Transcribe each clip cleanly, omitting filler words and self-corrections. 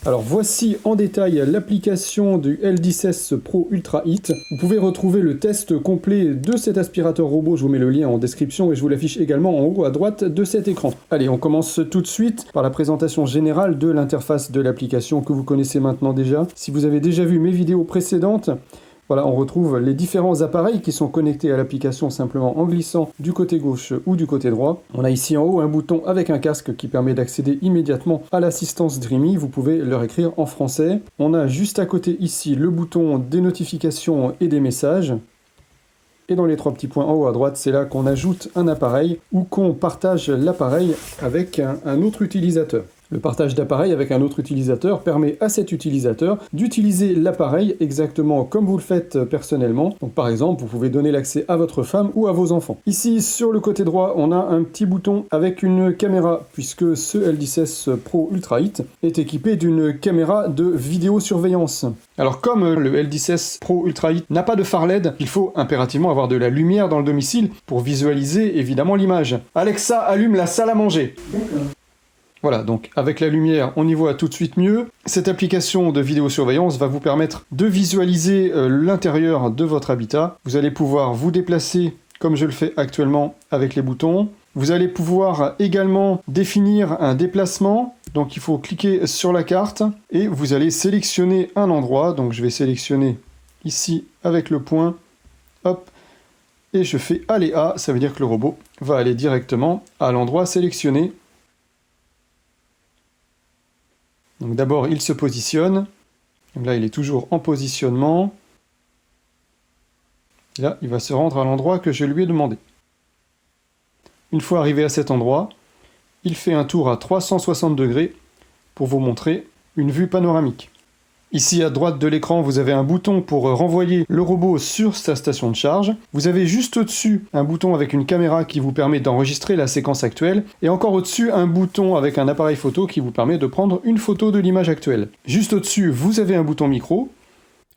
Alors voici en détail l'application du LD16 Pro Ultra Heat. Vous pouvez retrouver le test complet de cet aspirateur robot, je vous mets le lien en description et je vous l'affiche également en haut à droite de cet écran. Allez, on commence tout de suite par la présentation générale de l'interface de l'application que vous connaissez maintenant déjà. Si vous avez déjà vu mes vidéos précédentes, voilà, on retrouve les différents appareils qui sont connectés à l'application simplement en glissant du côté gauche ou du côté droit. On a ici en haut un bouton avec un casque qui permet d'accéder immédiatement à l'assistance Dreamy. Vous pouvez leur écrire en français. On a juste à côté ici le bouton des notifications et des messages. Et dans les trois petits points en haut à droite, c'est là qu'on ajoute un appareil ou qu'on partage l'appareil avec un autre utilisateur. Le partage d'appareil avec un autre utilisateur permet à cet utilisateur d'utiliser l'appareil exactement comme vous le faites personnellement. Donc par exemple, vous pouvez donner l'accès à votre femme ou à vos enfants. Ici, sur le côté droit, on a un petit bouton avec une caméra, puisque ce LD16 Pro Ultra Heat est équipé d'une caméra de vidéosurveillance. Alors comme le LD16 Pro Ultra Heat n'a pas de phare LED, il faut impérativement avoir de la lumière dans le domicile pour visualiser évidemment l'image. Alexa, allume la salle à manger. D'accord. Voilà, donc avec la lumière, on y voit tout de suite mieux. Cette application de vidéosurveillance va vous permettre de visualiser l'intérieur de votre habitat. Vous allez pouvoir vous déplacer comme je le fais actuellement avec les boutons. Vous allez pouvoir également définir un déplacement. Donc il faut cliquer sur la carte et vous allez sélectionner un endroit. Donc je vais sélectionner ici avec le point. Hop. Et je fais aller à, ça veut dire que le robot va aller directement à l'endroit sélectionné. Donc d'abord, il se positionne. Donc là, il est toujours en positionnement. Et là, il va se rendre à l'endroit que je lui ai demandé. Une fois arrivé à cet endroit, il fait un tour à 360 degrés pour vous montrer une vue panoramique. Ici à droite de l'écran, vous avez un bouton pour renvoyer le robot sur sa station de charge. Vous avez juste au-dessus un bouton avec une caméra qui vous permet d'enregistrer la séquence actuelle. Et encore au-dessus, un bouton avec un appareil photo qui vous permet de prendre une photo de l'image actuelle. Juste au-dessus, vous avez un bouton micro.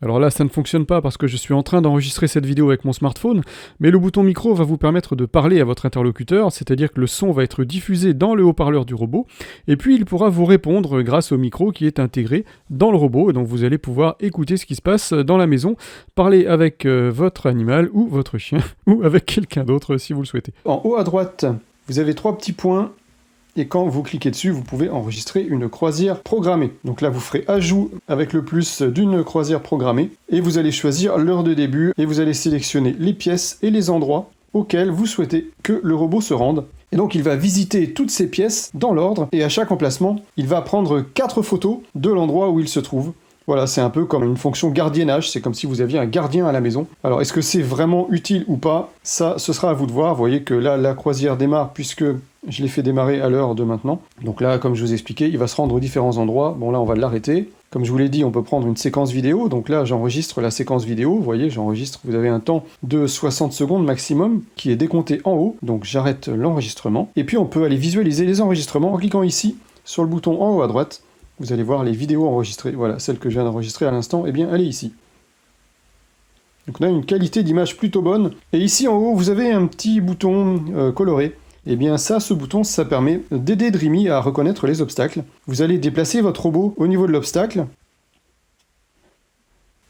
Alors là, ça ne fonctionne pas parce que je suis en train d'enregistrer cette vidéo avec mon smartphone, mais le bouton micro va vous permettre de parler à votre interlocuteur, c'est-à-dire que le son va être diffusé dans le haut-parleur du robot, et puis il pourra vous répondre grâce au micro qui est intégré dans le robot, et donc vous allez pouvoir écouter ce qui se passe dans la maison, parler avec votre animal ou votre chien, ou avec quelqu'un d'autre si vous le souhaitez. En haut à droite, vous avez trois petits points. Et quand vous cliquez dessus, vous pouvez enregistrer une croisière programmée. Donc là, vous ferez ajout avec le plus d'une croisière programmée. Et vous allez choisir l'heure de début. Et vous allez sélectionner les pièces et les endroits auxquels vous souhaitez que le robot se rende. Et donc il va visiter toutes ces pièces dans l'ordre. Et à chaque emplacement, il va prendre 4 photos de l'endroit où il se trouve. Voilà, c'est un peu comme une fonction gardiennage, c'est comme si vous aviez un gardien à la maison. Alors, est-ce que c'est vraiment utile ou pas? Ça, ce sera à vous de voir. Vous voyez que là, la croisière démarre puisque je l'ai fait démarrer à l'heure de maintenant. Donc là, comme je vous ai expliqué, il va se rendre aux différents endroits. Bon, là, on va l'arrêter. Comme je vous l'ai dit, on peut prendre une séquence vidéo. Donc là, j'enregistre la séquence vidéo. Vous voyez, j'enregistre. Vous avez un temps de 60 secondes maximum qui est décompté en haut. Donc j'arrête l'enregistrement. Et puis, on peut aller visualiser les enregistrements en cliquant ici sur le bouton en haut à droite. Vous allez voir les vidéos enregistrées. Voilà, celle que je viens d'enregistrer à l'instant, eh bien, elle est ici. Donc on a une qualité d'image plutôt bonne. Et ici en haut, vous avez un petit bouton coloré. Eh bien ça, ce bouton, ça permet d'aider Dreamy à reconnaître les obstacles. Vous allez déplacer votre robot au niveau de l'obstacle.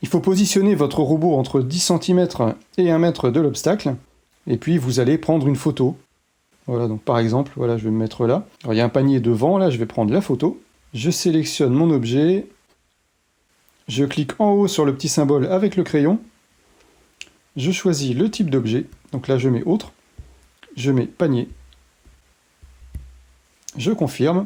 Il faut positionner votre robot entre 10 cm et 1 mètre de l'obstacle. Et puis vous allez prendre une photo. Voilà, donc par exemple, voilà, je vais me mettre là. Alors il y a un panier devant, là, je vais prendre la photo. Je sélectionne mon objet, je clique en haut sur le petit symbole avec le crayon, je choisis le type d'objet, donc là je mets autre, je mets panier, je confirme,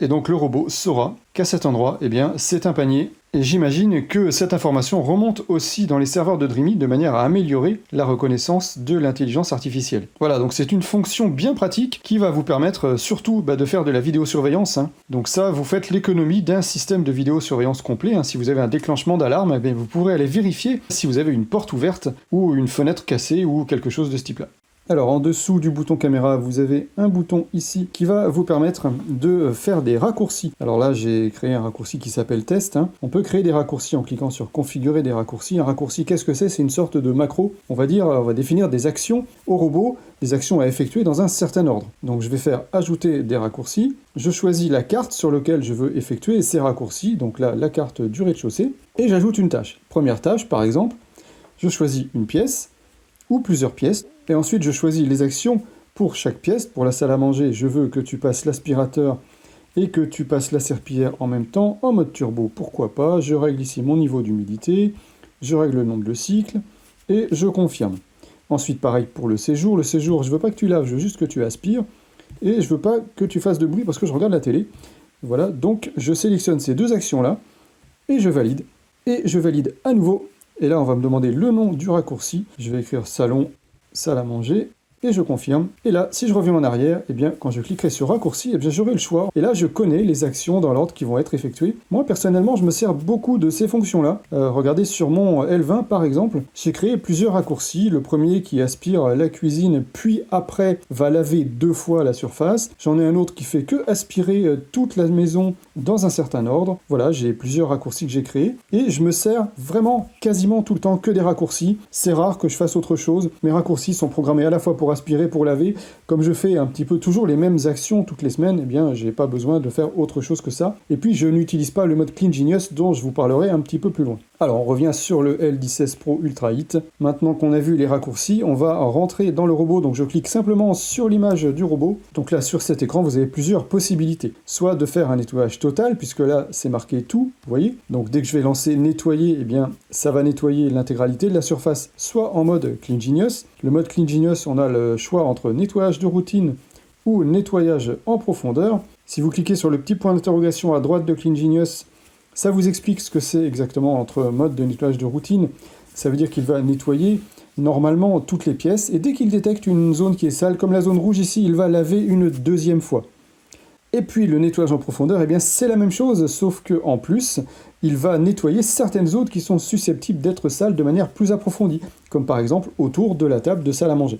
et donc le robot saura qu'à cet endroit, eh bien c'est un panier, et j'imagine que cette information remonte aussi dans les serveurs de Dreamy de manière à améliorer la reconnaissance de l'intelligence artificielle. Voilà, donc c'est une fonction bien pratique qui va vous permettre surtout de faire de la vidéosurveillance. Donc ça, vous faites l'économie d'un système de vidéosurveillance complet. Si vous avez un déclenchement d'alarme, vous pourrez aller vérifier si vous avez une porte ouverte ou une fenêtre cassée ou quelque chose de ce type-là. Alors en dessous du bouton caméra, vous avez un bouton ici qui va vous permettre de faire des raccourcis. Alors là, j'ai créé un raccourci qui s'appelle test. On peut créer des raccourcis en cliquant sur configurer des raccourcis. Un raccourci, qu'est-ce que c'est? C'est une sorte de macro. On va définir des actions au robot, des actions à effectuer dans un certain ordre. Donc je vais faire ajouter des raccourcis. Je choisis la carte sur laquelle je veux effectuer ces raccourcis. Donc là, la carte du rez-de-chaussée. Et j'ajoute une tâche. Première tâche, par exemple, je choisis une pièce ou plusieurs pièces. Et ensuite, je choisis les actions pour chaque pièce. Pour la salle à manger, je veux que tu passes l'aspirateur et que tu passes la serpillière en même temps, en mode turbo, pourquoi pas. Je règle ici mon niveau d'humidité, je règle le nombre de cycles, et je confirme. Ensuite, pareil pour le séjour. Le séjour, je veux pas que tu laves, je veux juste que tu aspires, et je veux pas que tu fasses de bruit parce que je regarde la télé. Voilà, donc je sélectionne ces deux actions-là, et je valide à nouveau. Et là, on va me demander le nom du raccourci. Je vais écrire salon, salle à manger, et je confirme. Et là, si je reviens en arrière, eh bien, quand je cliquerai sur raccourci, eh bien, j'aurai le choix. Et là, je connais les actions dans l'ordre qui vont être effectuées. Moi, personnellement, je me sers beaucoup de ces fonctions-là. Regardez sur mon L20, par exemple, j'ai créé plusieurs raccourcis. Le premier qui aspire la cuisine, puis après va laver 2 fois la surface. J'en ai un autre qui fait que aspirer toute la maison dans un certain ordre. Voilà, j'ai plusieurs raccourcis que j'ai créés. Et je me sers vraiment quasiment tout le temps que des raccourcis. C'est rare que je fasse autre chose. Mes raccourcis sont programmés à la fois pour aspirer, pour laver. Comme je fais un petit peu toujours les mêmes actions toutes les semaines, eh bien, j'ai pas besoin de faire autre chose que ça. Et puis, je n'utilise pas le mode Clean Genius dont je vous parlerai un petit peu plus loin. Alors, on revient sur le L16 Pro Ultra Hit. Maintenant qu'on a vu les raccourcis, on va rentrer dans le robot. Donc, je clique simplement sur l'image du robot. Donc là, sur cet écran, vous avez plusieurs possibilités. Soit de faire un nettoyage total, puisque là, c'est marqué tout, vous voyez. Donc, dès que je vais lancer nettoyer, eh bien, ça va nettoyer l'intégralité de la surface, soit en mode Clean Genius. Le mode Clean Genius, on a le choix entre nettoyage de routine ou nettoyage en profondeur. Si vous cliquez sur le petit point d'interrogation à droite de Clean Genius, ça vous explique ce que c'est exactement entre mode de nettoyage de routine. Ça veut dire qu'il va nettoyer normalement toutes les pièces, et dès qu'il détecte une zone qui est sale, comme la zone rouge ici, il va laver une deuxième fois. Et puis le nettoyage en profondeur, eh bien c'est la même chose, sauf que en plus, il va nettoyer certaines zones qui sont susceptibles d'être sales de manière plus approfondie, comme par exemple autour de la table de salle à manger.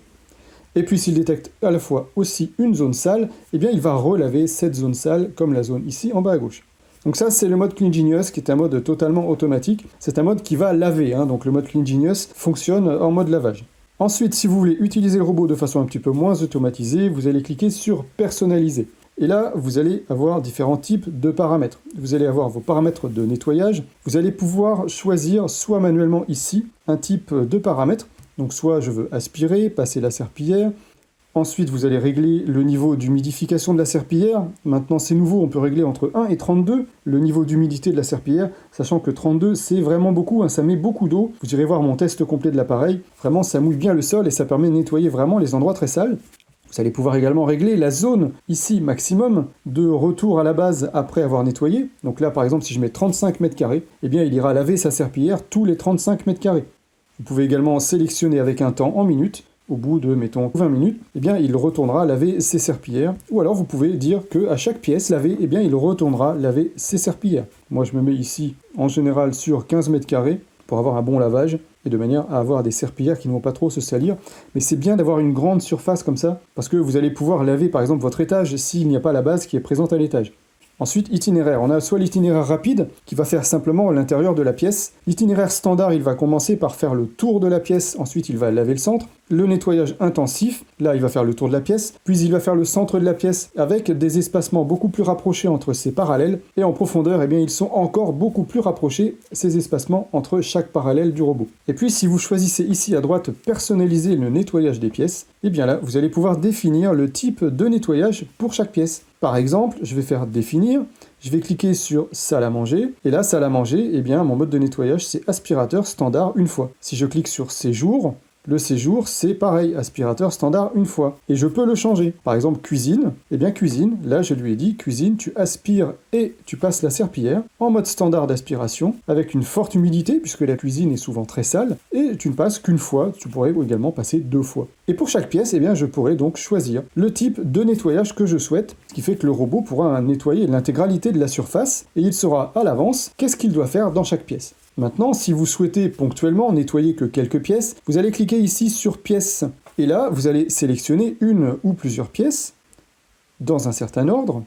Et puis s'il détecte à la fois aussi une zone sale, eh bien il va relaver cette zone sale, comme la zone ici en bas à gauche. Donc ça, c'est le mode Clean Genius, qui est un mode totalement automatique. C'est un mode qui va laver, donc le mode Clean Genius fonctionne en mode lavage. Ensuite, si vous voulez utiliser le robot de façon un petit peu moins automatisée, vous allez cliquer sur Personnaliser. Et là, vous allez avoir différents types de paramètres. Vous allez avoir vos paramètres de nettoyage. Vous allez pouvoir choisir, soit manuellement ici, un type de paramètre. Donc soit je veux aspirer, passer la serpillière. Ensuite, vous allez régler le niveau d'humidification de la serpillière. Maintenant, c'est nouveau, on peut régler entre 1 et 32 le niveau d'humidité de la serpillière, sachant que 32, c'est vraiment beaucoup, ça met beaucoup d'eau. Vous irez voir mon test complet de l'appareil. Vraiment, ça mouille bien le sol et ça permet de nettoyer vraiment les endroits très sales. Vous allez pouvoir également régler la zone, ici, maximum, de retour à la base après avoir nettoyé. Donc là, par exemple, si je mets 35 mètres carrés, eh bien, il ira laver sa serpillière tous les 35 mètres carrés. Vous pouvez également sélectionner avec un temps en minutes. Au bout de, mettons, 20 minutes, eh bien, il retournera laver ses serpillières. Ou alors, vous pouvez dire qu'à chaque pièce lavée, eh bien, il retournera laver ses serpillières. Moi, je me mets ici, en général, sur 15 mètres carrés pour avoir un bon lavage et de manière à avoir des serpillières qui ne vont pas trop se salir. Mais c'est bien d'avoir une grande surface comme ça parce que vous allez pouvoir laver, par exemple, votre étage s'il n'y a pas la base qui est présente à l'étage. Ensuite, itinéraire. On a soit l'itinéraire rapide, qui va faire simplement l'intérieur de la pièce. L'itinéraire standard, il va commencer par faire le tour de la pièce, ensuite il va laver le centre. Le nettoyage intensif, là il va faire le tour de la pièce, puis il va faire le centre de la pièce avec des espacements beaucoup plus rapprochés entre ces parallèles. Et en profondeur, eh bien, ils sont encore beaucoup plus rapprochés, ces espacements entre chaque parallèle du robot. Et puis si vous choisissez ici à droite personnaliser le nettoyage des pièces, eh bien là, vous allez pouvoir définir le type de nettoyage pour chaque pièce. Par exemple, je vais faire définir, je vais cliquer sur salle à manger, et là, salle à manger, eh bien, mon mode de nettoyage, c'est aspirateur standard une fois. Si je clique sur séjour, le séjour, c'est pareil, aspirateur standard une fois. Et je peux le changer. Par exemple, cuisine, eh bien cuisine, là je lui ai dit, cuisine, tu aspires et tu passes la serpillière en mode standard d'aspiration, avec une forte humidité, puisque la cuisine est souvent très sale, et tu ne passes qu'une fois, tu pourrais également passer 2 fois. Et pour chaque pièce, eh bien, je pourrais donc choisir le type de nettoyage que je souhaite, ce qui fait que le robot pourra nettoyer l'intégralité de la surface, et il saura à l'avance qu'est-ce qu'il doit faire dans chaque pièce. Maintenant, si vous souhaitez ponctuellement nettoyer que quelques pièces, vous allez cliquer ici sur pièces. Et là, vous allez sélectionner une ou plusieurs pièces dans un certain ordre.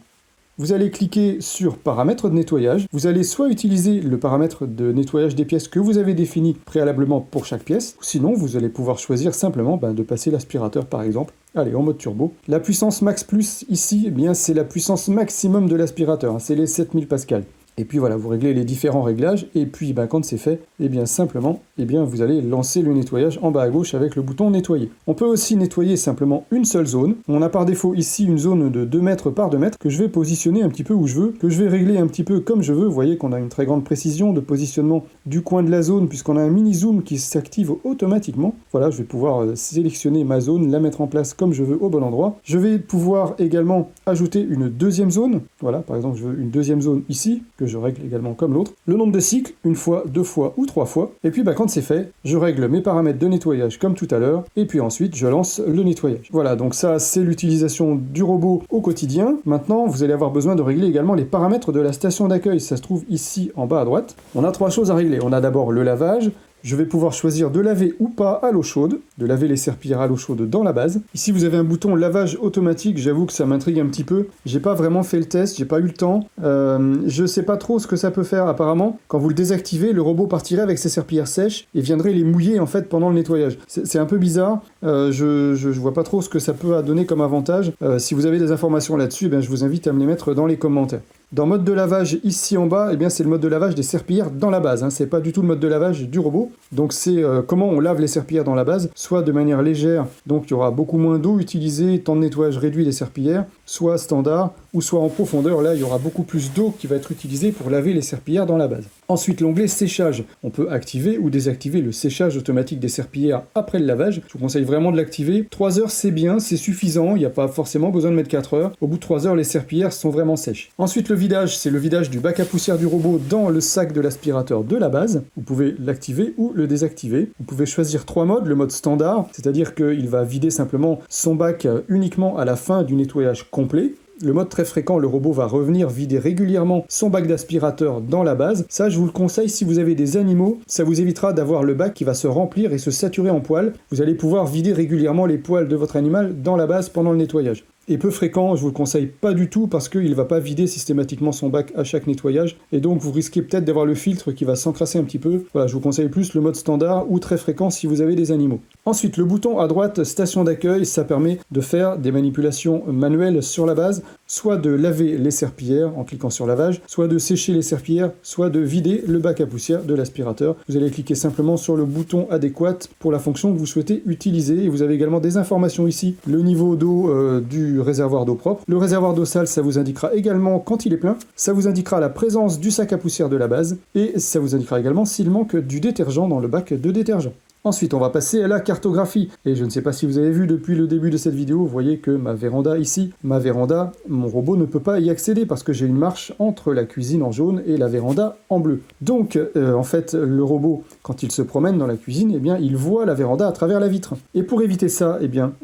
Vous allez cliquer sur paramètres de nettoyage. Vous allez soit utiliser le paramètre de nettoyage des pièces que vous avez défini préalablement pour chaque pièce, sinon vous allez pouvoir choisir simplement de passer l'aspirateur par exemple. Allez, en mode turbo. La puissance max plus ici, eh bien c'est la puissance maximum de l'aspirateur, c'est les 7000 pascal. Et puis voilà, vous réglez les différents réglages, et puis quand c'est fait, eh bien simplement, vous allez lancer le nettoyage en bas à gauche avec le bouton nettoyer. On peut aussi nettoyer simplement une seule zone. On a par défaut ici une zone de 2 mètres par 2 mètres que je vais positionner un petit peu où je veux, que je vais régler un petit peu comme je veux. Vous voyez qu'on a une très grande précision de positionnement du coin de la zone puisqu'on a un mini zoom qui s'active automatiquement. Voilà, je vais pouvoir sélectionner ma zone, la mettre en place comme je veux au bon endroit. Je vais pouvoir également ajouter une deuxième zone. Voilà, par exemple, je veux une deuxième zone ici, que je règle également comme l'autre. Le nombre de cycles, une fois, 2 fois ou 3 fois. Et puis quand c'est fait, je règle mes paramètres de nettoyage comme tout à l'heure. Et puis ensuite, je lance le nettoyage. Voilà, donc ça, c'est l'utilisation du robot au quotidien. Maintenant, vous allez avoir besoin de régler également les paramètres de la station d'accueil. Ça se trouve ici en bas à droite. On a 3 choses à régler. On a d'abord le lavage. Je vais pouvoir choisir de laver ou pas à l'eau chaude, de laver les serpillères à l'eau chaude dans la base. Ici, vous avez un bouton lavage automatique, j'avoue que ça m'intrigue un petit peu. J'ai pas vraiment fait le test, j'ai pas eu le temps. Je sais pas trop ce que ça peut faire apparemment. Quand vous le désactivez, le robot partirait avec ses serpillères sèches et viendrait les mouiller en fait pendant le nettoyage. C'est un peu bizarre, je vois pas trop ce que ça peut donner comme avantage. Si vous avez des informations là-dessus, je vous invite à me les mettre dans les commentaires. Dans mode de lavage, ici en bas, c'est le mode de lavage des serpillères dans la base. C'est pas du tout le mode de lavage du robot. Donc c'est comment on lave les serpillères dans la base, soit de manière légère, donc il y aura beaucoup moins d'eau utilisée, temps de nettoyage réduit des serpillères, soit standard, ou soit en profondeur, là il y aura beaucoup plus d'eau qui va être utilisée pour laver les serpillères dans la base. Ensuite l'onglet séchage, on peut activer ou désactiver le séchage automatique des serpillères après le lavage. Je vous conseille vraiment de l'activer. 3 heures c'est bien, c'est suffisant, il n'y a pas forcément besoin de mettre 4 heures. Au bout de 3 heures les serpillères sont vraiment sèches. Ensuite le vidage, c'est le vidage du bac à poussière du robot dans le sac de l'aspirateur de la base. Vous pouvez l'activer ou le désactiver. Vous pouvez choisir 3 modes, le mode standard, c'est-à-dire qu'il va vider simplement son bac uniquement à la fin du nettoyage complet. Le mode très fréquent, le robot va revenir vider régulièrement son bac d'aspirateur dans la base. Ça, je vous le conseille si vous avez des animaux. Ça vous évitera d'avoir le bac qui va se remplir et se saturer en poils. Vous allez pouvoir vider régulièrement les poils de votre animal dans la base pendant le nettoyage. Et peu fréquent, je vous le conseille pas du tout parce qu'il ne va pas vider systématiquement son bac à chaque nettoyage et donc vous risquez peut-être d'avoir le filtre qui va s'encrasser un petit peu. Voilà, je vous conseille plus le mode standard ou très fréquent si vous avez des animaux. Ensuite, le bouton à droite, station d'accueil, ça permet de faire des manipulations manuelles sur la base, soit de laver les serpillères en cliquant sur lavage, soit de sécher les serpillères, soit de vider le bac à poussière de l'aspirateur. Vous allez cliquer simplement sur le bouton adéquat pour la fonction que vous souhaitez utiliser et vous avez également des informations ici, le niveau d'eau du réservoir d'eau propre. Le réservoir d'eau sale, ça vous indiquera également quand il est plein, ça vous indiquera la présence du sac à poussière de la base et ça vous indiquera également s'il manque du détergent dans le bac de détergent. Ensuite, on va passer à la cartographie. Et je ne sais pas si vous avez vu depuis le début de cette vidéo, vous voyez que ma véranda ici, mon robot ne peut pas y accéder parce que j'ai une marche entre la cuisine en jaune et la véranda en bleu. Donc, en fait, le robot, quand il se promène dans la cuisine, il voit la véranda à travers la vitre. Et pour éviter ça,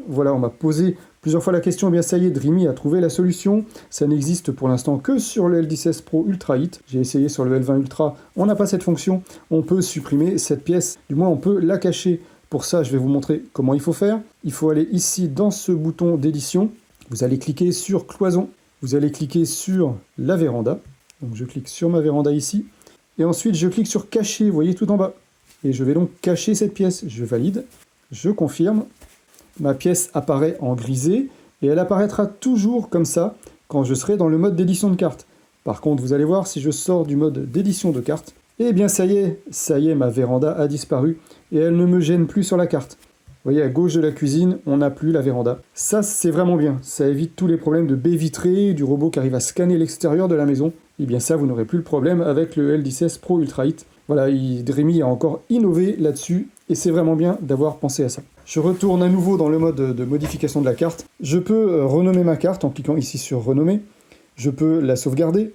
voilà, on m'a posé plusieurs fois la question, ça y est, Dreamy a trouvé la solution. Ça n'existe pour l'instant que sur le L10S Pro Ultra Heat. J'ai essayé sur le L20 Ultra, on n'a pas cette fonction. On peut supprimer cette pièce, du moins on peut la cacher. Pour ça, je vais vous montrer comment il faut faire. Il faut aller ici dans ce bouton d'édition. Vous allez cliquer sur cloison. Vous allez cliquer sur la véranda. Donc je clique sur ma véranda ici. Et ensuite, je clique sur cacher, vous voyez tout en bas. Et je vais donc cacher cette pièce. Je valide, je confirme. Ma pièce apparaît en grisé et elle apparaîtra toujours comme ça quand je serai dans le mode d'édition de carte. Par contre, vous allez voir, si je sors du mode d'édition de carte, ça y est, ma véranda a disparu et elle ne me gêne plus sur la carte. Vous voyez, à gauche de la cuisine, on n'a plus la véranda. Ça, c'est vraiment bien. Ça évite tous les problèmes de baies vitrées, du robot qui arrive à scanner l'extérieur de la maison. Ça, vous n'aurez plus le problème avec le L10S Pro Ultra Heat. Voilà, Dreamy a encore innové là-dessus et c'est vraiment bien d'avoir pensé à ça. Je retourne à nouveau dans le mode de modification de la carte. Je peux renommer ma carte en cliquant ici sur renommer. Je peux la sauvegarder.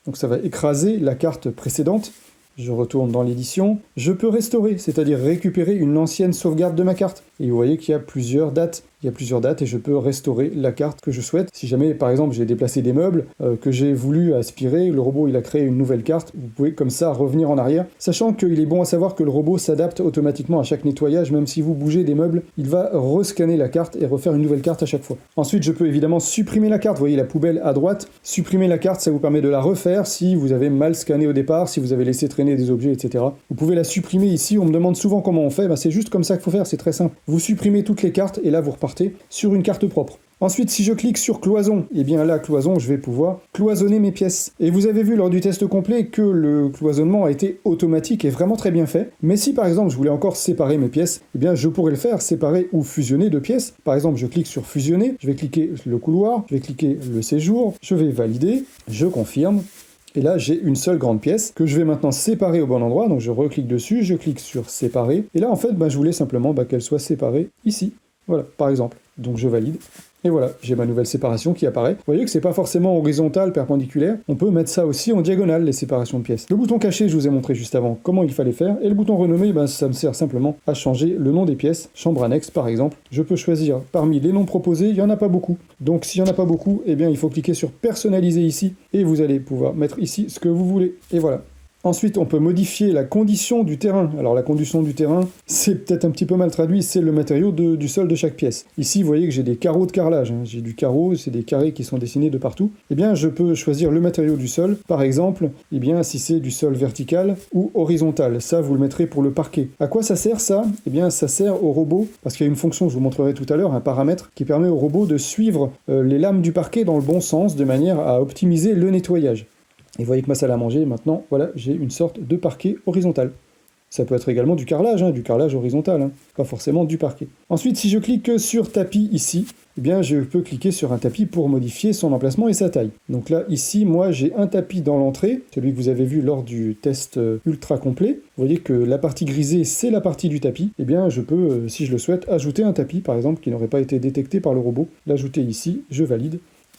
Donc ça va écraser la carte précédente. je retourne dans l'édition, je peux restaurer, c'est-à-dire récupérer une ancienne sauvegarde de ma carte. Et vous voyez qu'il y a plusieurs dates. Il y a plusieurs dates et je peux restaurer la carte que je souhaite. Si jamais, par exemple, j'ai déplacé des meubles que j'ai voulu aspirer, le robot il a créé une nouvelle carte, vous pouvez comme ça revenir en arrière. Sachant qu'il est bon à savoir que le robot s'adapte automatiquement à chaque nettoyage, même si vous bougez des meubles, il va rescanner la carte et refaire une nouvelle carte à chaque fois. Ensuite, je peux évidemment supprimer la carte. Vous voyez la poubelle à droite. Supprimer la carte, ça vous permet de la refaire si vous avez mal scanné au départ, si vous avez laissé traîner des objets, etc. Vous pouvez la supprimer ici. On me demande souvent comment on fait. C'est juste comme ça qu'il faut faire, c'est très simple. Vous supprimez toutes les cartes et là vous repartez sur une carte propre. Ensuite, si je clique sur cloison, et bien là, cloison, je vais pouvoir cloisonner mes pièces. Et vous avez vu lors du test complet que le cloisonnement a été automatique et vraiment très bien fait. Mais si par exemple je voulais encore séparer mes pièces, eh bien je pourrais le faire, séparer ou fusionner deux pièces. Par exemple, je clique sur fusionner, je vais cliquer le couloir, je vais cliquer le séjour, je vais valider, je confirme. Et là, j'ai une seule grande pièce que je vais maintenant séparer au bon endroit. Donc je reclique dessus, je clique sur séparer. Et là, en fait, je voulais simplement qu'elle soit séparée ici. Voilà, par exemple. Donc je valide. Et voilà, j'ai ma nouvelle séparation qui apparaît. Vous voyez que c'est pas forcément horizontal, perpendiculaire. On peut mettre ça aussi en diagonale, les séparations de pièces. Le bouton caché, je vous ai montré juste avant comment il fallait faire. Et le bouton renommer, ça me sert simplement à changer le nom des pièces. Chambre annexe, par exemple. Je peux choisir parmi les noms proposés, il n'y en a pas beaucoup. Donc s'il n'y en a pas beaucoup, eh bien il faut cliquer sur personnaliser ici. Et vous allez pouvoir mettre ici ce que vous voulez. Et voilà. Ensuite, on peut modifier la condition du terrain. Alors la condition du terrain, c'est peut-être un petit peu mal traduit, c'est le matériau du sol de chaque pièce. Ici, vous voyez que j'ai des carreaux de carrelage. J'ai du carreau, c'est des carrés qui sont dessinés de partout. Eh bien, je peux choisir le matériau du sol. Par exemple, eh bien, si c'est du sol vertical ou horizontal. Ça, vous le mettrez pour le parquet. À quoi ça sert, ça? Eh bien, ça sert au robot, parce qu'il y a une fonction, je vous montrerai tout à l'heure, un paramètre qui permet au robot de suivre les lames du parquet dans le bon sens, de manière à optimiser le nettoyage. Et vous voyez que ma salle à manger, maintenant, voilà, j'ai une sorte de parquet horizontal. Ça peut être également du carrelage horizontal, pas forcément du parquet. Ensuite, si je clique sur tapis ici, eh bien, je peux cliquer sur un tapis pour modifier son emplacement et sa taille. Donc là, ici, moi, j'ai un tapis dans l'entrée, celui que vous avez vu lors du test ultra complet. Vous voyez que la partie grisée, c'est la partie du tapis. Eh bien, je peux, si je le souhaite, ajouter un tapis, par exemple, qui n'aurait pas été détecté par le robot. L'ajouter ici, je valide.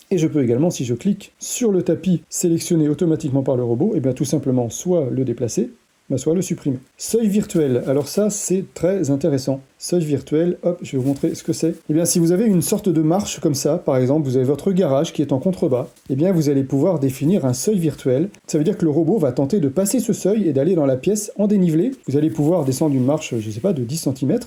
Et je peux également, si je clique sur le tapis sélectionné automatiquement par le robot, et bien tout simplement soit le déplacer, soit le supprimer. Seuil virtuel, alors ça c'est très intéressant. Seuil virtuel, hop, je vais vous montrer ce que c'est. Eh bien, si vous avez une sorte de marche comme ça, par exemple, vous avez votre garage qui est en contrebas, eh bien, vous allez pouvoir définir un seuil virtuel. Ça veut dire que le robot va tenter de passer ce seuil et d'aller dans la pièce en dénivelé. Vous allez pouvoir descendre une marche, je sais pas, de 10 cm.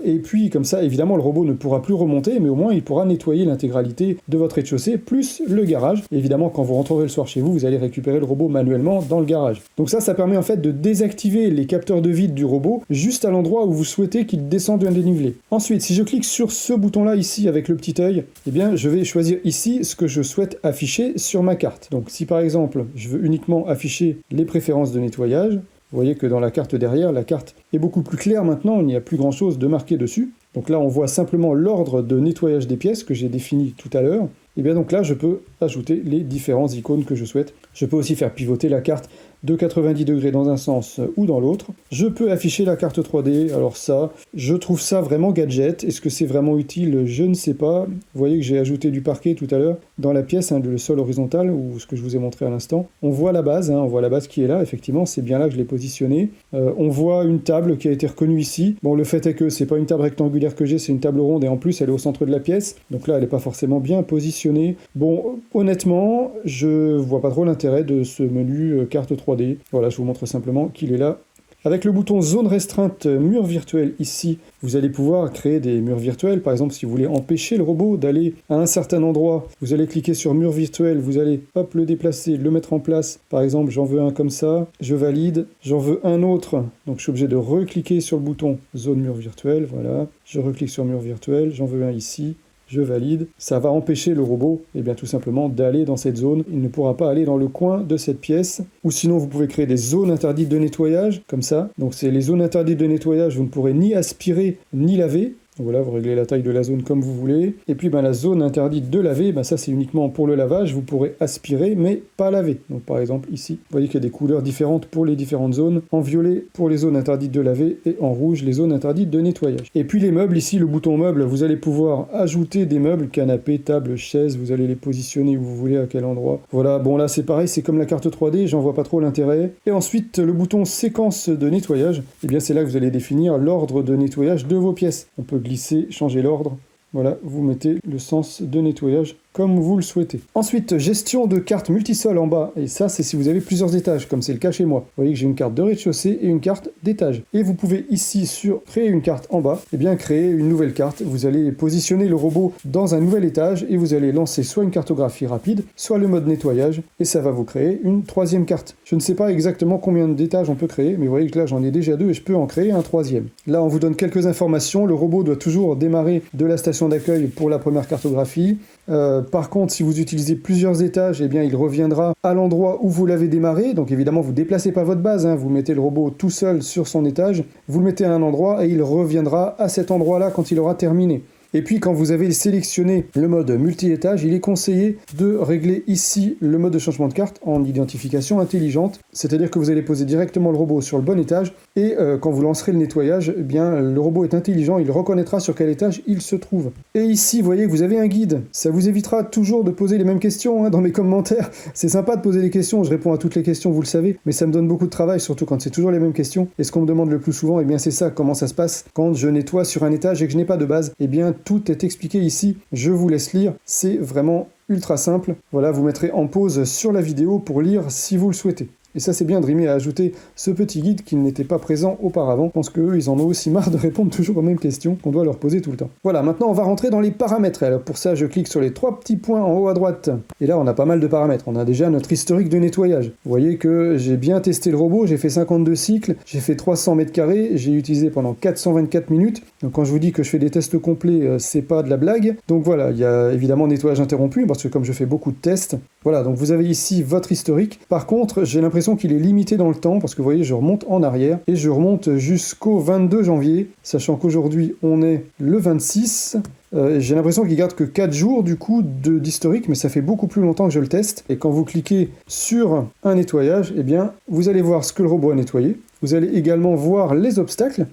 Et puis, comme ça, évidemment, le robot ne pourra plus remonter, mais au moins, il pourra nettoyer l'intégralité de votre rez-de-chaussée, plus le garage. Et évidemment, quand vous rentrerez le soir chez vous, vous allez récupérer le robot manuellement dans le garage. Donc ça permet en fait de désactiver les capteurs de vide du robot juste à l'endroit où vous souhaitez qu'il descende un dénivelé. Ensuite, si je clique sur ce bouton-là ici avec le petit œil, eh bien, je vais choisir ici ce que je souhaite afficher sur ma carte. Donc, si par exemple, je veux uniquement afficher les préférences de nettoyage, vous voyez que dans la carte derrière, la carte est beaucoup plus claire maintenant, il n'y a plus grand-chose de marqué dessus. Donc là, on voit simplement l'ordre de nettoyage des pièces que j'ai défini tout à l'heure. Et bien donc là, je peux ajouter les différentes icônes que je souhaite. Je peux aussi faire pivoter la carte de 90 degrés dans un sens ou dans l'autre. Je peux afficher la carte 3D. Alors ça, je trouve ça vraiment gadget. Est-ce que c'est vraiment utile? Je ne sais pas. Vous voyez que j'ai ajouté du parquet tout à l'heure dans la pièce, le sol horizontal, ou ce que je vous ai montré à l'instant. On voit la base, on voit la base qui est là. Effectivement, c'est bien là que je l'ai positionné. On voit une table qui a été reconnue ici. Bon, le fait est que c'est pas une table rectangulaire que j'ai, c'est une table ronde et en plus elle est au centre de la pièce. Donc là, elle n'est pas forcément bien positionnée. Bon, honnêtement, je vois pas trop l'intérêt de ce menu carte 3D. Voilà, je vous montre simplement qu'il est là. Avec le bouton zone restreinte mur virtuel ici, vous allez pouvoir créer des murs virtuels. Par exemple, si vous voulez empêcher le robot d'aller à un certain endroit, vous allez cliquer sur mur virtuel, vous allez hop le déplacer, le mettre en place. Par exemple, j'en veux un comme ça, je valide. J'en veux un autre, donc je suis obligé de recliquer sur le bouton zone mur virtuel, voilà. Je reclique sur mur virtuel, j'en veux un ici. Je valide, ça va empêcher le robot, bien tout simplement, d'aller dans cette zone. Il ne pourra pas aller dans le coin de cette pièce. Ou sinon, vous pouvez créer des zones interdites de nettoyage, comme ça. Donc c'est les zones interdites de nettoyage, vous ne pourrez ni aspirer, ni laver. Voilà, vous réglez la taille de la zone comme vous voulez. Et puis la zone interdite de laver, ça c'est uniquement pour le lavage. Vous pourrez aspirer mais pas laver. Donc par exemple ici, vous voyez qu'il y a des couleurs différentes pour les différentes zones. En violet pour les zones interdites de laver et en rouge les zones interdites de nettoyage. Et puis les meubles, ici le bouton meuble, vous allez pouvoir ajouter des meubles, canapé, table, chaise. Vous allez les positionner où vous voulez, à quel endroit. Voilà, bon là c'est pareil, c'est comme la carte 3D, j'en vois pas trop l'intérêt. Et ensuite le bouton séquence de nettoyage, et bien c'est là que vous allez définir l'ordre de nettoyage de vos pièces. On peut glisser, changer l'ordre. Voilà, vous mettez le sens de nettoyage comme vous le souhaitez. Ensuite, gestion de carte multisol en bas. Et ça, c'est si vous avez plusieurs étages, comme c'est le cas chez moi. Vous voyez que j'ai une carte de rez-de-chaussée et une carte d'étage. Et vous pouvez ici, sur créer une carte en bas, créer une nouvelle carte. Vous allez positionner le robot dans un nouvel étage et vous allez lancer soit une cartographie rapide, soit le mode nettoyage. Et ça va vous créer une troisième carte. Je ne sais pas exactement combien d'étages on peut créer, mais vous voyez que là, j'en ai déjà 2 et je peux en créer un troisième. Là, on vous donne quelques informations. Le robot doit toujours démarrer de la station d'accueil pour la première cartographie. Par contre, si vous utilisez plusieurs étages, il reviendra à l'endroit où vous l'avez démarré. Donc évidemment, vous ne déplacez pas votre base, vous mettez le robot tout seul sur son étage, vous le mettez à un endroit et il reviendra à cet endroit-là quand il aura terminé. Et puis quand vous avez sélectionné le mode multi-étage, il est conseillé de régler ici le mode de changement de carte en identification intelligente, c'est-à-dire que vous allez poser directement le robot sur le bon étage et quand vous lancerez le nettoyage, le robot est intelligent, il reconnaîtra sur quel étage il se trouve. Et ici, vous voyez que vous avez un guide, ça vous évitera toujours de poser les mêmes questions dans mes commentaires. C'est sympa de poser des questions, je réponds à toutes les questions, vous le savez, mais ça me donne beaucoup de travail, surtout quand c'est toujours les mêmes questions. Et ce qu'on me demande le plus souvent, c'est ça, comment ça se passe quand je nettoie sur un étage et que je n'ai pas de base. Tout est expliqué ici, je vous laisse lire, c'est vraiment ultra simple. Voilà, vous mettrez en pause sur la vidéo pour lire si vous le souhaitez. Et ça, c'est bien, Dreamy a ajouté ce petit guide qui n'était pas présent auparavant. Je pense qu'eux, ils en ont aussi marre de répondre toujours aux mêmes questions qu'on doit leur poser tout le temps. Voilà, maintenant, on va rentrer dans les paramètres. Alors, pour ça, je clique sur les 3 petits points en haut à droite. Et là, on a pas mal de paramètres. On a déjà notre historique de nettoyage. Vous voyez que j'ai bien testé le robot, j'ai fait 52 cycles, j'ai fait 300 mètres carrés, j'ai utilisé pendant 424 minutes. Donc, quand je vous dis que je fais des tests complets, c'est pas de la blague. Donc voilà, il y a évidemment nettoyage interrompu, parce que comme je fais beaucoup de tests, voilà, donc vous avez ici votre historique. Par contre, j'ai l'impression qu'il est limité dans le temps, parce que vous voyez, je remonte en arrière, et je remonte jusqu'au 22 janvier, sachant qu'aujourd'hui, on est le 26. J'ai l'impression qu'il garde que 4 jours, du coup, d'historique, mais ça fait beaucoup plus longtemps que je le teste. Et quand vous cliquez sur un nettoyage, vous allez voir ce que le robot a nettoyé. Vous allez également voir les obstacles.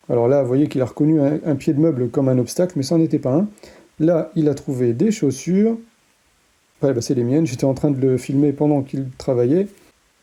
Alors là, vous voyez qu'il a reconnu un pied de meuble comme un obstacle, mais ça n'en était pas un. Là, il a trouvé des chaussures. Ouais, c'est les miennes, j'étais en train de le filmer pendant qu'il travaillait.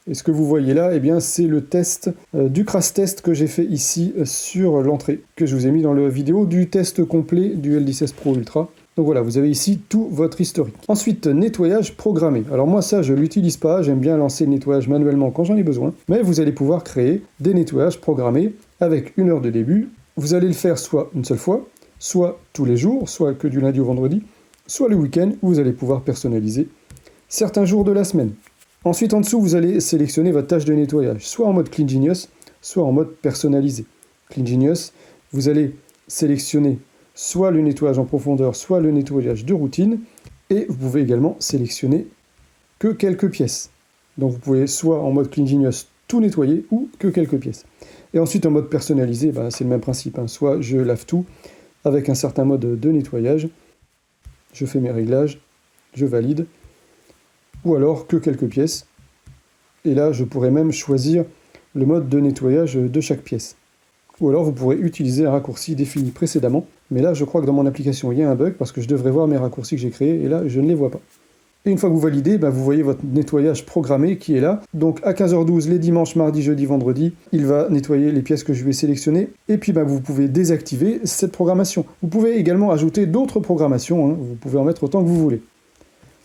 Et ce que vous voyez là, c'est le test du crash test que j'ai fait ici sur l'entrée, que je vous ai mis dans la vidéo du test complet du L16 Pro Ultra. Donc voilà, vous avez ici tout votre historique. Ensuite, nettoyage programmé. Alors moi ça, je ne l'utilise pas, j'aime bien lancer le nettoyage manuellement quand j'en ai besoin, mais vous allez pouvoir créer des nettoyages programmés avec 1 heure de début. Vous allez le faire soit une seule fois, soit tous les jours, soit que du lundi au vendredi, soit le week-end, où vous allez pouvoir personnaliser certains jours de la semaine. Ensuite, en dessous, vous allez sélectionner votre tâche de nettoyage, soit en mode Clean Genius, soit en mode personnalisé. Clean Genius, vous allez sélectionner soit le nettoyage en profondeur, soit le nettoyage de routine, et vous pouvez également sélectionner que quelques pièces. Donc vous pouvez soit en mode Clean Genius tout nettoyer, ou que quelques pièces. Et ensuite, en mode personnalisé, c'est le même principe, soit je lave tout avec un certain mode de nettoyage, je fais mes réglages, je valide, ou alors que quelques pièces. Et là, je pourrais même choisir le mode de nettoyage de chaque pièce. Ou alors, vous pourrez utiliser un raccourci défini précédemment. Mais là, je crois que dans mon application, il y a un bug parce que je devrais voir mes raccourcis que j'ai créés et là, je ne les vois pas. Et une fois que vous validez, vous voyez votre nettoyage programmé qui est là. Donc à 15h12, les dimanches, mardi, jeudi, vendredi, il va nettoyer les pièces que je lui ai sélectionnées. Et puis vous pouvez désactiver cette programmation. Vous pouvez également ajouter d'autres programmations, vous pouvez en mettre autant que vous voulez.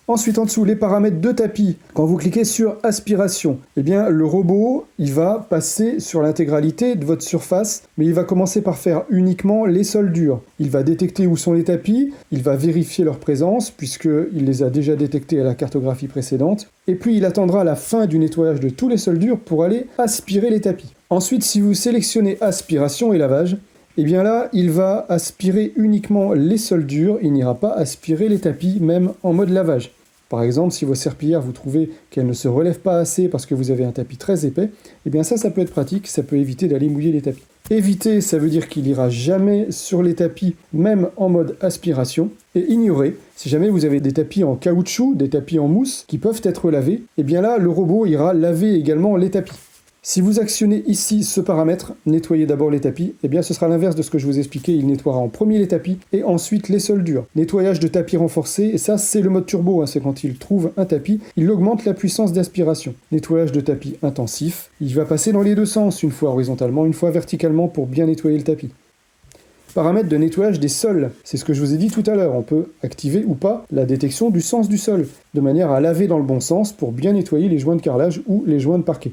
Ensuite, en dessous, les paramètres de tapis. Quand vous cliquez sur aspiration, le robot, il va passer sur l'intégralité de votre surface, mais il va commencer par faire uniquement les sols durs. Il va détecter où sont les tapis, il va vérifier leur présence, puisqu'il les a déjà détectés à la cartographie précédente, et puis il attendra la fin du nettoyage de tous les sols durs pour aller aspirer les tapis. Ensuite, si vous sélectionnez aspiration et lavage, là, il va aspirer uniquement les sols durs, il n'ira pas aspirer les tapis, même en mode lavage. Par exemple, si vos serpillères, vous trouvez qu'elles ne se relèvent pas assez parce que vous avez un tapis très épais, eh bien ça peut être pratique, ça peut éviter d'aller mouiller les tapis. Éviter, ça veut dire qu'il ira jamais sur les tapis, même en mode aspiration. Et ignorer, si jamais vous avez des tapis en caoutchouc, des tapis en mousse, qui peuvent être lavés, eh bien là, le robot ira laver également les tapis. Si vous actionnez ici ce paramètre, nettoyer d'abord les tapis, eh bien ce sera l'inverse de ce que je vous ai expliqué, il nettoiera en premier les tapis et ensuite les sols durs. Nettoyage de tapis renforcé, et ça c'est le mode turbo, c'est quand il trouve un tapis, il augmente la puissance d'aspiration. Nettoyage de tapis intensif, il va passer dans les deux sens, une fois horizontalement, une fois verticalement pour bien nettoyer le tapis. Paramètre de nettoyage des sols, c'est ce que je vous ai dit tout à l'heure, on peut activer ou pas la détection du sens du sol, de manière à laver dans le bon sens pour bien nettoyer les joints de carrelage ou les joints de parquet.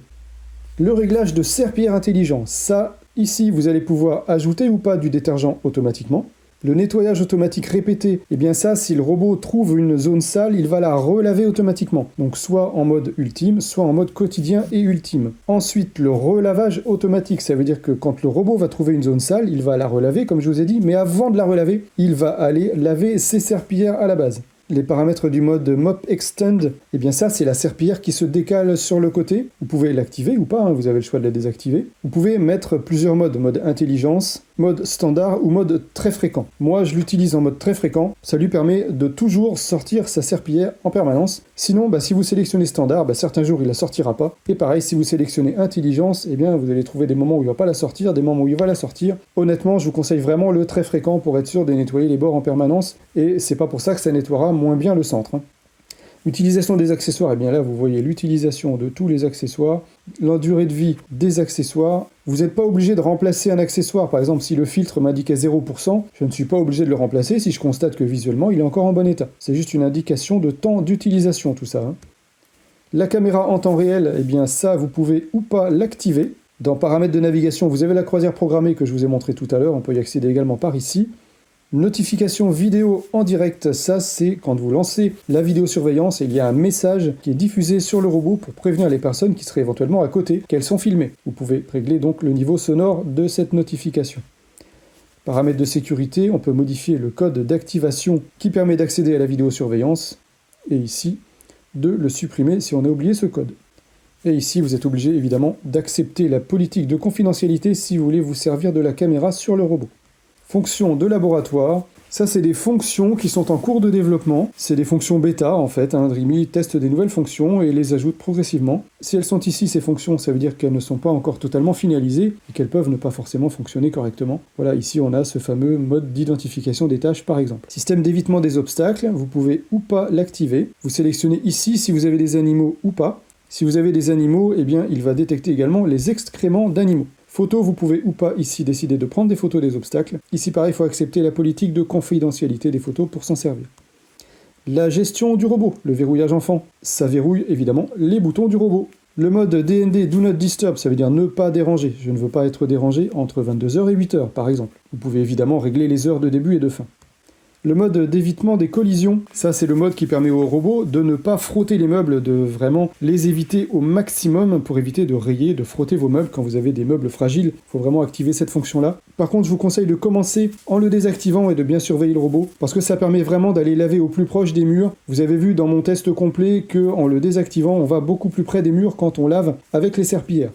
Le réglage de serpillière intelligent, ça, ici, vous allez pouvoir ajouter ou pas du détergent automatiquement. Le nettoyage automatique répété, eh bien ça, si le robot trouve une zone sale, il va la relaver automatiquement. Donc soit en mode ultime, soit en mode quotidien et ultime. Ensuite, le relavage automatique, ça veut dire que quand le robot va trouver une zone sale, il va la relaver, comme je vous ai dit, mais avant de la relaver, il va aller laver ses serpillères à la base. Les paramètres du mode Mop Extend, eh bien ça c'est la serpillière qui se décale sur le côté. Vous pouvez l'activer ou pas, vous avez le choix de la désactiver. Vous pouvez mettre plusieurs modes, mode intelligence, mode standard ou mode très fréquent. Moi je l'utilise en mode très fréquent, ça lui permet de toujours sortir sa serpillière en permanence. Sinon, si vous sélectionnez standard, certains jours il la sortira pas. Et pareil, si vous sélectionnez intelligence, eh bien vous allez trouver des moments où il va pas la sortir, des moments où il va la sortir. Honnêtement, je vous conseille vraiment le très fréquent pour être sûr de nettoyer les bords en permanence. Et c'est pas pour ça que ça nettoiera moins bien le centre. Utilisation des accessoires, et bien là vous voyez l'utilisation de tous les accessoires, la durée de vie des accessoires. Vous n'êtes pas obligé de remplacer un accessoire, par exemple si le filtre m'indiquait 0%, je ne suis pas obligé de le remplacer si je constate que visuellement il est encore en bon état. C'est juste une indication de temps d'utilisation tout ça. La caméra en temps réel, et bien ça vous pouvez ou pas l'activer. Dans paramètres de navigation, vous avez la croisière programmée que je vous ai montré tout à l'heure, on peut y accéder également par ici. Notification vidéo en direct, ça c'est quand vous lancez la vidéosurveillance et il y a un message qui est diffusé sur le robot pour prévenir les personnes qui seraient éventuellement à côté qu'elles sont filmées. Vous pouvez régler donc le niveau sonore de cette notification. Paramètres de sécurité, on peut modifier le code d'activation qui permet d'accéder à la vidéosurveillance et ici de le supprimer si on a oublié ce code. Et ici vous êtes obligé évidemment d'accepter la politique de confidentialité si vous voulez vous servir de la caméra sur le robot. Fonctions de laboratoire, ça c'est des fonctions qui sont en cours de développement, c'est des fonctions bêta en fait, Dreamy teste des nouvelles fonctions et les ajoute progressivement. Si elles sont ici ces fonctions, ça veut dire qu'elles ne sont pas encore totalement finalisées et qu'elles peuvent ne pas forcément fonctionner correctement. Voilà, ici on a ce fameux mode d'identification des tâches par exemple. Système d'évitement des obstacles, vous pouvez ou pas l'activer, vous sélectionnez ici si vous avez des animaux ou pas. Si vous avez des animaux, eh bien il va détecter également les excréments d'animaux. Photos, vous pouvez ou pas ici décider de prendre des photos des obstacles. Ici pareil, il faut accepter la politique de confidentialité des photos pour s'en servir. La gestion du robot, le verrouillage enfant, ça verrouille évidemment les boutons du robot. Le mode DND, Do Not Disturb, ça veut dire ne pas déranger. Je ne veux pas être dérangé entre 22h et 8h par exemple. Vous pouvez évidemment régler les heures de début et de fin. Le mode d'évitement des collisions, ça c'est le mode qui permet au robot de ne pas frotter les meubles, de vraiment les éviter au maximum pour éviter de rayer, de frotter vos meubles quand vous avez des meubles fragiles. Il faut vraiment activer cette fonction-là. Par contre, je vous conseille de commencer en le désactivant et de bien surveiller le robot parce que ça permet vraiment d'aller laver au plus proche des murs. Vous avez vu dans mon test complet qu'en le désactivant, on va beaucoup plus près des murs quand on lave avec les serpillères.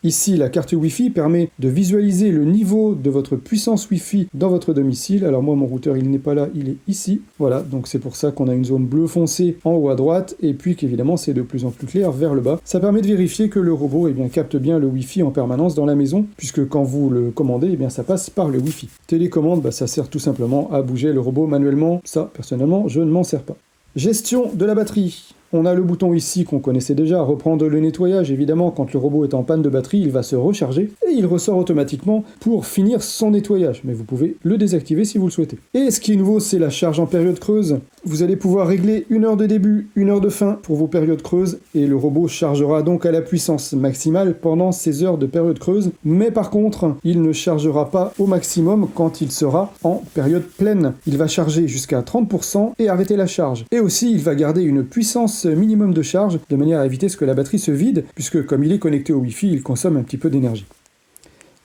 Ici, la carte Wi-Fi permet de visualiser le niveau de votre puissance Wi-Fi dans votre domicile. Alors moi, mon routeur, il n'est pas là, il est ici. Voilà, donc c'est pour ça qu'on a une zone bleu foncé en haut à droite, et puis qu'évidemment, c'est de plus en plus clair vers le bas. Ça permet de vérifier que le robot capte bien le Wi-Fi en permanence dans la maison, puisque quand vous le commandez, ça passe par le Wi-Fi. Télécommande, ça sert tout simplement à bouger le robot manuellement. Ça, personnellement, je ne m'en sers pas. Gestion de la batterie. On a le bouton ici qu'on connaissait déjà, reprendre le nettoyage. Évidemment, quand le robot est en panne de batterie, il va se recharger et il ressort automatiquement pour finir son nettoyage. Mais vous pouvez le désactiver si vous le souhaitez. Et ce qui est nouveau, c'est la charge en période creuse. Vous allez pouvoir régler 1 heure de début, 1 heure de fin pour vos périodes creuses et le robot chargera donc à la puissance maximale pendant ces heures de période creuse. Mais par contre, il ne chargera pas au maximum quand il sera en période pleine. Il va charger jusqu'à 30% et arrêter la charge. Et aussi, il va garder une puissance minimum de charge de manière à éviter que la batterie se vide puisque comme il est connecté au Wi-Fi, il consomme un petit peu d'énergie.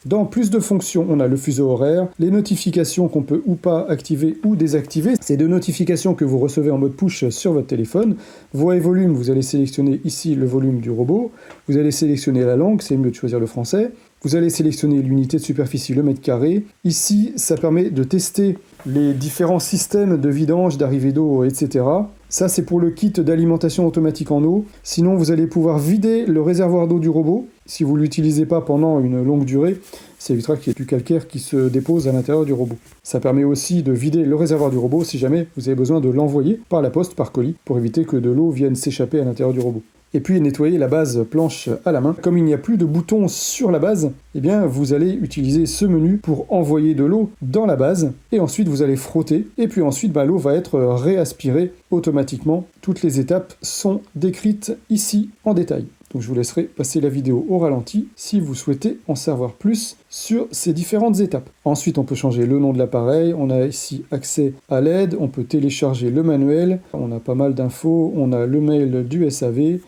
Dans plus de fonctions, on a le fuseau horaire, les notifications qu'on peut ou pas activer ou désactiver. C'est de notifications que vous recevez en mode push sur votre téléphone. Voix et volume, vous allez sélectionner ici le volume du robot. Vous allez sélectionner la langue, c'est mieux de choisir le français. Vous allez sélectionner l'unité de superficie, le mètre carré. Ici, ça permet de tester les différents systèmes de vidange, d'arrivée d'eau, etc. Ça, c'est pour le kit d'alimentation automatique en eau. Sinon, vous allez pouvoir vider le réservoir d'eau du robot. Si vous ne l'utilisez pas pendant une longue durée, c'est évitera qu'il y ait du calcaire qui se dépose à l'intérieur du robot. Ça permet aussi de vider le réservoir du robot si jamais vous avez besoin de l'envoyer par la poste, par colis, pour éviter que de l'eau vienne s'échapper à l'intérieur du robot. Et puis nettoyer la base planche à la main. Comme il n'y a plus de bouton sur la base, eh bien vous allez utiliser ce menu pour envoyer de l'eau dans la base, et ensuite vous allez frotter, et puis ensuite l'eau va être réaspirée automatiquement. Toutes les étapes sont décrites ici en détail. Donc je vous laisserai passer la vidéo au ralenti si vous souhaitez en savoir plus sur ces différentes étapes. Ensuite, on peut changer le nom de l'appareil, on a ici accès à l'aide, on peut télécharger le manuel, on a pas mal d'infos, on a le mail du SAV.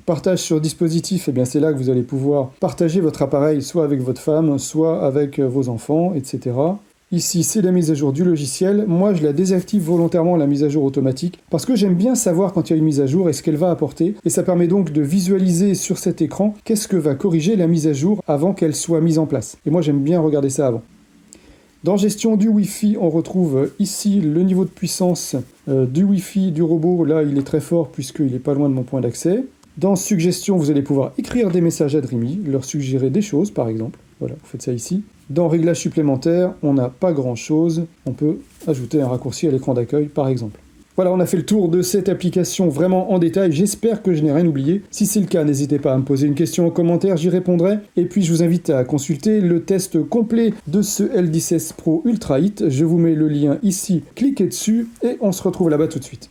Partage sur dispositif, eh bien c'est là que vous allez pouvoir partager votre appareil soit avec votre femme, soit avec vos enfants, etc. Ici, c'est la mise à jour du logiciel. Moi, je la désactive volontairement, la mise à jour automatique, parce que j'aime bien savoir quand il y a une mise à jour et ce qu'elle va apporter. Et ça permet donc de visualiser sur cet écran qu'est-ce que va corriger la mise à jour avant qu'elle soit mise en place. Et moi, j'aime bien regarder ça avant. Dans gestion du Wi-Fi, on retrouve ici le niveau de puissance du Wi-Fi du robot. Là, il est très fort puisqu'il n'est pas loin de mon point d'accès. Dans suggestions, vous allez pouvoir écrire des messages à Dreamy, leur suggérer des choses, par exemple. Voilà, vous faites ça ici. Dans réglages supplémentaires, on n'a pas grand-chose. On peut ajouter un raccourci à l'écran d'accueil, par exemple. Voilà, on a fait le tour de cette application vraiment en détail. J'espère que je n'ai rien oublié. Si c'est le cas, n'hésitez pas à me poser une question en commentaire, j'y répondrai. Et puis, je vous invite à consulter le test complet de ce L10S Pro Ultra Hit. Je vous mets le lien ici, cliquez dessus et on se retrouve là-bas tout de suite.